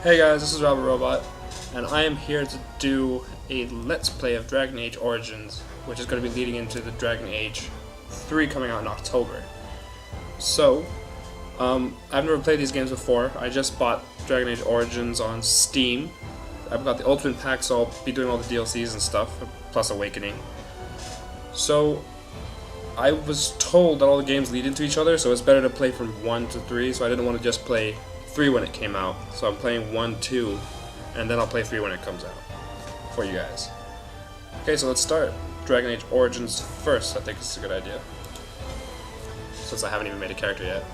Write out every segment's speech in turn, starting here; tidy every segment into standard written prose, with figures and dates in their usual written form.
Hey guys, this is RabboRobot, and I am here to do a Let's Play of Dragon Age Origins, which is going to be leading into the Dragon Age 3 coming out in October. So, I've never played these games before. I just bought Dragon Age Origins on Steam. I've got the Ultimate Pack, so I'll be doing all the DLCs and stuff, plus Awakening. So, I was told that all the games lead into each other, so it's better to play from 1 to 3, so I didn't want to just play 3 when it came out. So I'm playing 1, 2, and then I'll play 3 when it comes out for you guys. Okay, so let's start Dragon Age Origins first. I think it's a good idea, since I haven't even made a character yet.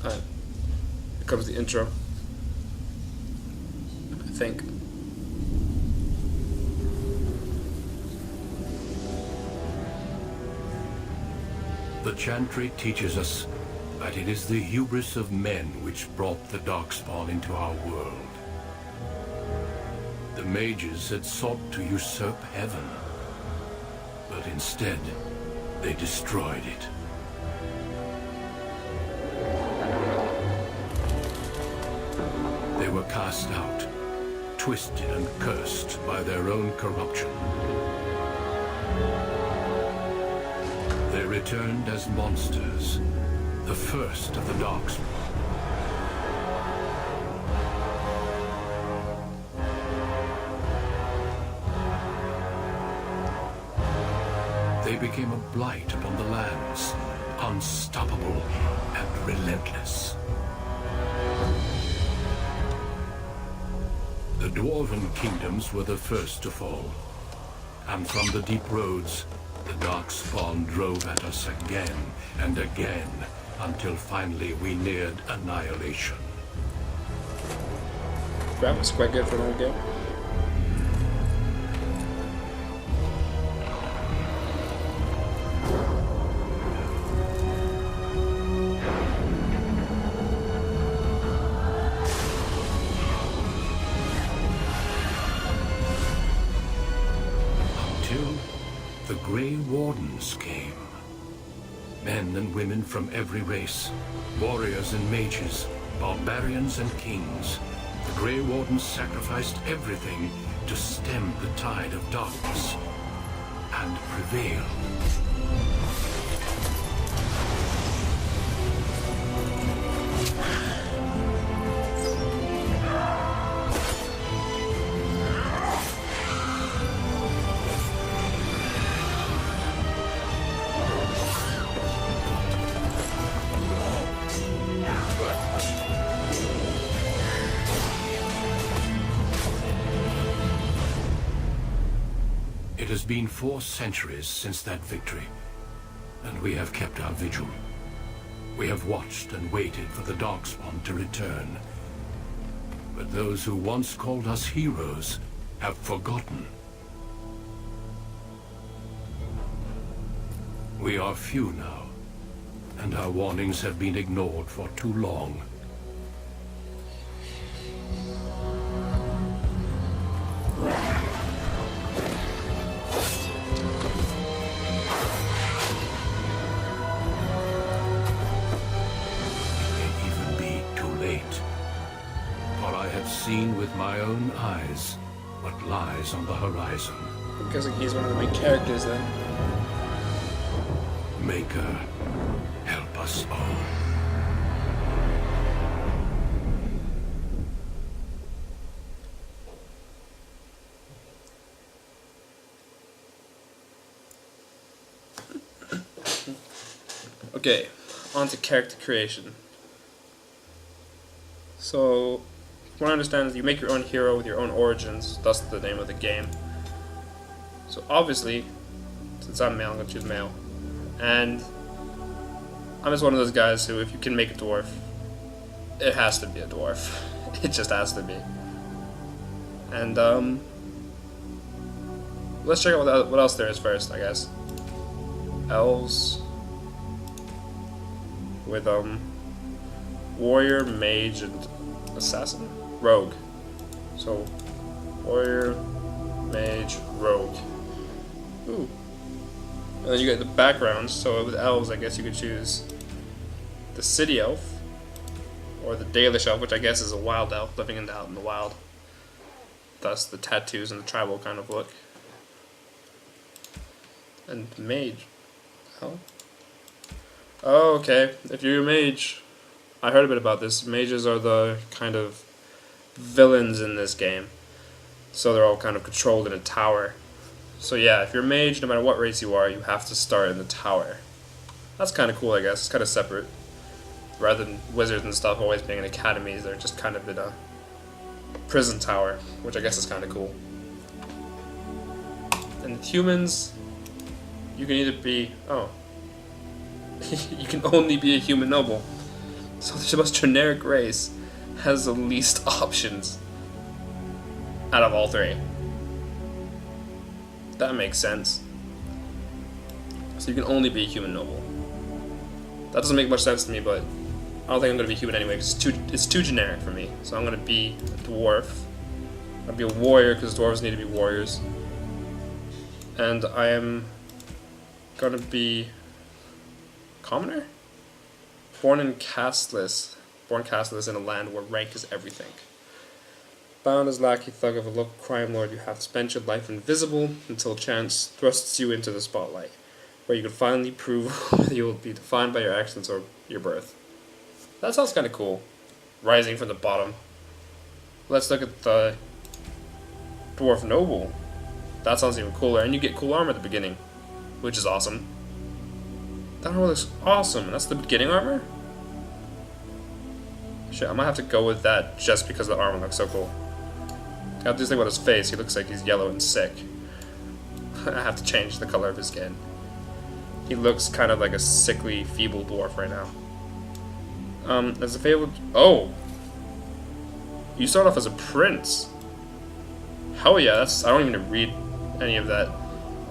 Alright, here comes the intro, I think. The Chantry teaches us that it is the hubris of men which brought the Darkspawn into our world. The mages had sought to usurp heaven, but instead they destroyed it. They were cast out, twisted and cursed by their own corruption. They returned as monsters, the first of the Darkspawn. They became a blight upon the lands, unstoppable and relentless. The Dwarven kingdoms were the first to fall, and from the deep roads, the Darkspawn drove at us again and again, until finally we neared annihilation. That was quite good for an old game. Until the Grey Wardens came. Men and women from every race, warriors and mages, barbarians and kings. The Grey Wardens sacrificed everything to stem the tide of darkness and prevail. It has been 4 centuries since that victory, and we have kept our vigil. We have watched and waited for the Darkspawn to return. But those who once called us heroes have forgotten. We are few now, and our warnings have been ignored for too long. Seen with my own eyes what lies on the horizon. I'm guessing he's one of the main characters then. Maker, help us all. Okay, on to character creation. So, what I understand is you make your own hero with your own origins, thus the name of the game. So obviously, since I'm male, I'm going to choose male. And I'm just one of those guys who, if you can make a dwarf, it has to be a dwarf. It just has to be. And let's check out what else there is first, I guess. Elves with warrior, mage, and assassin? Rogue. So, warrior, mage, rogue. Ooh. And then you get the backgrounds. So with elves, I guess you could choose the city elf, or the Dalish elf, which I guess is a wild elf living out in the wild. Thus the tattoos and the tribal kind of look. And mage. Oh. Oh, okay. If you're a mage, I heard a bit about this. Mages are the kind of villains in this game. So they're all kind of controlled in a tower. So yeah, if you're a mage, no matter what race you are, you have to start in the tower. That's kind of cool, I guess. It's kind of separate. Rather than wizards and stuff always being in academies, they're just kind of in a prison tower, which I guess is kind of cool. And humans, you can either be... oh. You can only be a human noble. So the most generic race has the least options out of all three. That makes sense. So you can only be a human noble. That doesn't make much sense to me, but I don't think I'm going to be human anyway, because it's too generic for me. So I'm going to be a dwarf. I'm going to be a warrior, because dwarves need to be warriors. And I am going to be... commoner? Born castless in a land where rank is everything. Bound as lackey thug of a local crime lord, you have to spend your life invisible until chance thrusts you into the spotlight, where you can finally prove whether you will be defined by your actions or your birth. That sounds kind of cool. Rising from the bottom. Let's look at the dwarf noble. That sounds even cooler, and you get cool armor at the beginning, which is awesome. That armor looks awesome. That's the beginning armor? Shit, I might have to go with that just because the armor looks so cool. I have to think about his face. He looks like he's yellow and sick. I have to change the color of his skin. He looks kind of like a sickly, feeble dwarf right now. As a fabled... oh! You start off as a prince. Hell yeah, that's... I don't even read any of that.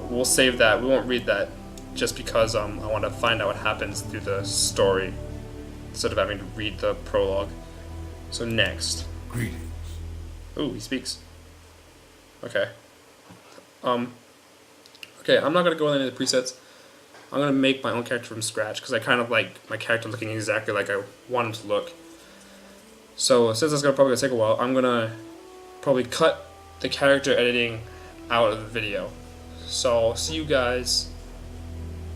We'll save that. We won't read that. Just because I want to find out what happens through the story, instead of having to read the prologue. So next. Greetings. Ooh, he speaks. Okay. Okay, I'm not going to go into any of the presets. I'm going to make my own character from scratch, because I kind of like my character looking exactly like I want him to look. So since that's probably going to take a while, I'm going to probably cut the character editing out of the video. So I'll see you guys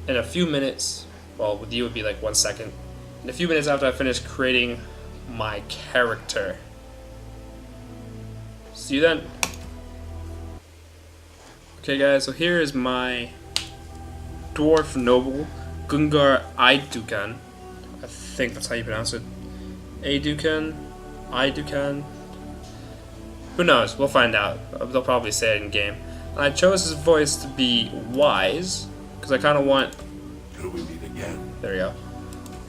in a few minutes. Well, with you it would be like 1 second. In a few minutes after I finish creating my character. See you then. Okay guys, so here is my dwarf noble, GUNGAR Aidukan. I think that's how you pronounce it. Aidukan? Who knows? We'll find out. They'll probably say it in game. And I chose his voice to be wise, because I kind of want... Till we meet again. There we go.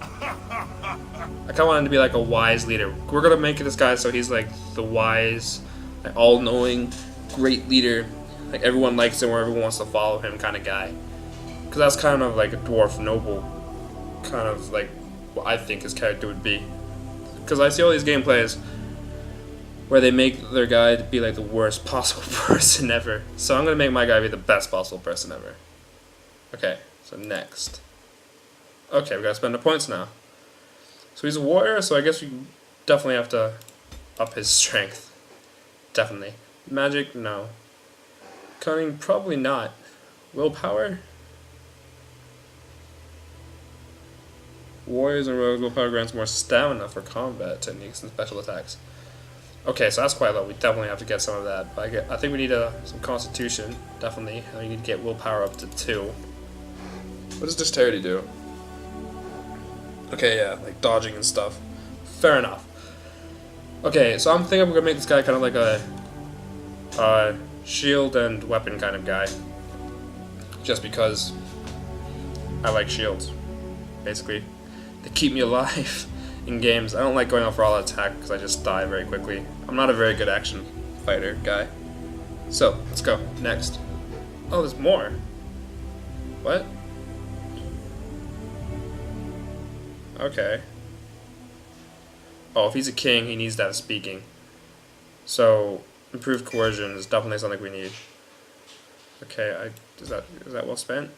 I kind of want him to be like a wise leader. We're going to make this guy so he's like the wise, like all-knowing, great leader. Like everyone likes him or everyone wants to follow him kind of guy. Because that's kind of like a dwarf noble. Kind of like what I think his character would be. Because I see all these gameplays where they make their guy to be like the worst possible person ever. So I'm going to make my guy be the best possible person ever. Okay, so next. Okay, we got to spend the points now. So he's a warrior, so I guess we definitely have to up his strength. Definitely. Magic, no. Cunning, probably not. Willpower? Warriors and rogues, willpower grants more stamina for combat techniques and special attacks. Okay, so that's quite low. We definitely have to get some of that. But I think we need some constitution, definitely. And we need to get willpower up to 2. What does dexterity do? Okay, yeah, like dodging and stuff. Fair enough. Okay, so I'm thinking we're gonna make this guy kind of like a shield and weapon kind of guy. Just because I like shields. Basically, they keep me alive in games. I don't like going out for all attack because I just die very quickly. I'm not a very good action fighter guy. So, let's go. Next. Oh, there's more. What? Okay. Oh, if he's a king, he needs to have speaking. So, improved coercion is definitely something we need. Okay, is that well spent?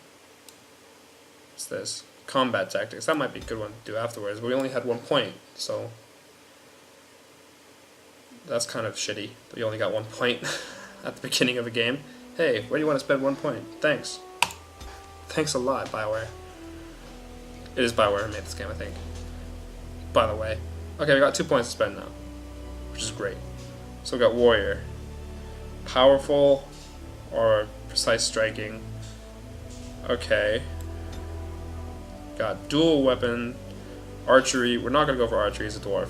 What's this? Combat tactics. That might be a good one to do afterwards, but we only had 1 point, so That's kind of shitty. But you only got 1 point at the beginning of a game. Hey, where do you want to spend 1 point? Thanks. Thanks a lot, BioWare. It is BioWare who made this game, I think. By the way. Okay, we got 2 points to spend now, which is great. So we got Warrior. Powerful or precise striking. Okay. Got dual weapon. Archery. We're not going to go for archery as a dwarf.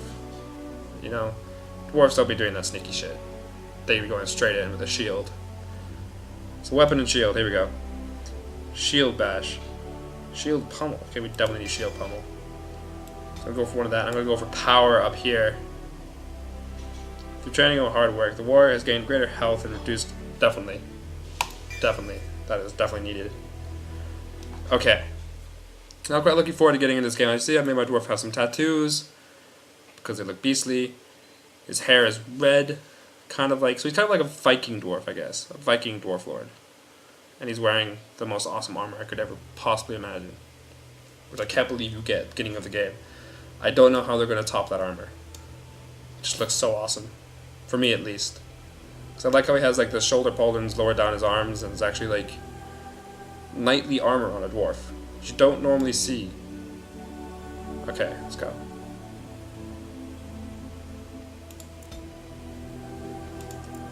You know, dwarves don't be doing that sneaky shit. They be going straight in with a shield. So weapon and shield, here we go. Shield bash. Shield pummel. Okay, we definitely need shield pummel. So I'm going to go for one of that. I'm going to go for power up here. Through training or hard work, the warrior has gained greater health and reduced... Definitely. Definitely. That is definitely needed. Okay. I'm quite looking forward to getting into this game. I see I've made my dwarf have some tattoos because they look beastly. His hair is red. Kind of like... So he's kind of like a Viking dwarf, I guess. A Viking dwarf lord. And he's wearing the most awesome armor I could ever possibly imagine. Which I can't believe you get at the beginning of the game. I don't know how they're going to top that armor. It just looks so awesome. For me, at least. Because I like how he has like the shoulder pauldrons lower down his arms, and it's actually like knightly armor on a dwarf, which you don't normally see. Okay, let's go.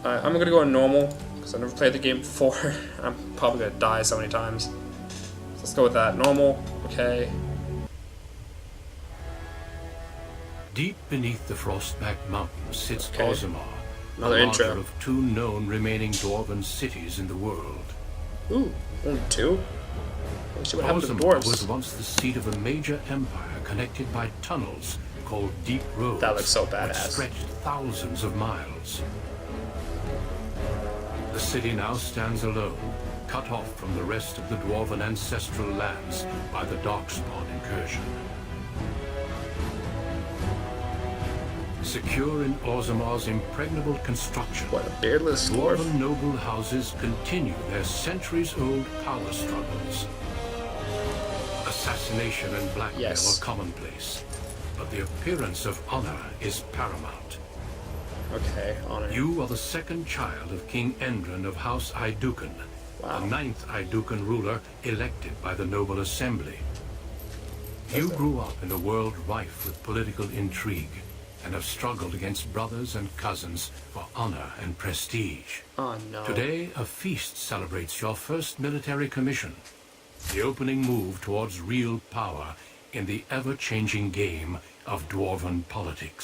I'm going to go on normal, because I've never played the game before. I'm probably going to die so many times. So let's go with that. Normal, okay. Deep beneath the Frostback Mountains sits Okay. Orzammar, the Another larger intro. of 2 known remaining dwarven cities in the world. Ooh, only 2? Let's see what happened to the Orzammar dwarves. was once the seat of a major empire connected by tunnels called deep roads That looks so which badass. stretched thousands of miles. The city now stands alone, cut off from the rest of the dwarven ancestral lands by the Darkspawn incursion. Secure in Orzammar's impregnable construction, What, a beardless dwarf? dwarven noble houses continue their centuries-old power struggles. Assassination and blackmail Yes. are commonplace, but the appearance of honor is paramount. Okay, honor. You are the second child of King Endrin of House Aidukan, Wow. the 9th Aidukan ruler elected by the Noble Assembly. You grew up in a world rife with political intrigue, and have struggled against brothers and cousins for honor and prestige. Oh no. Today, a feast celebrates your first military commission, the opening move towards real power in the ever-changing game of dwarven politics.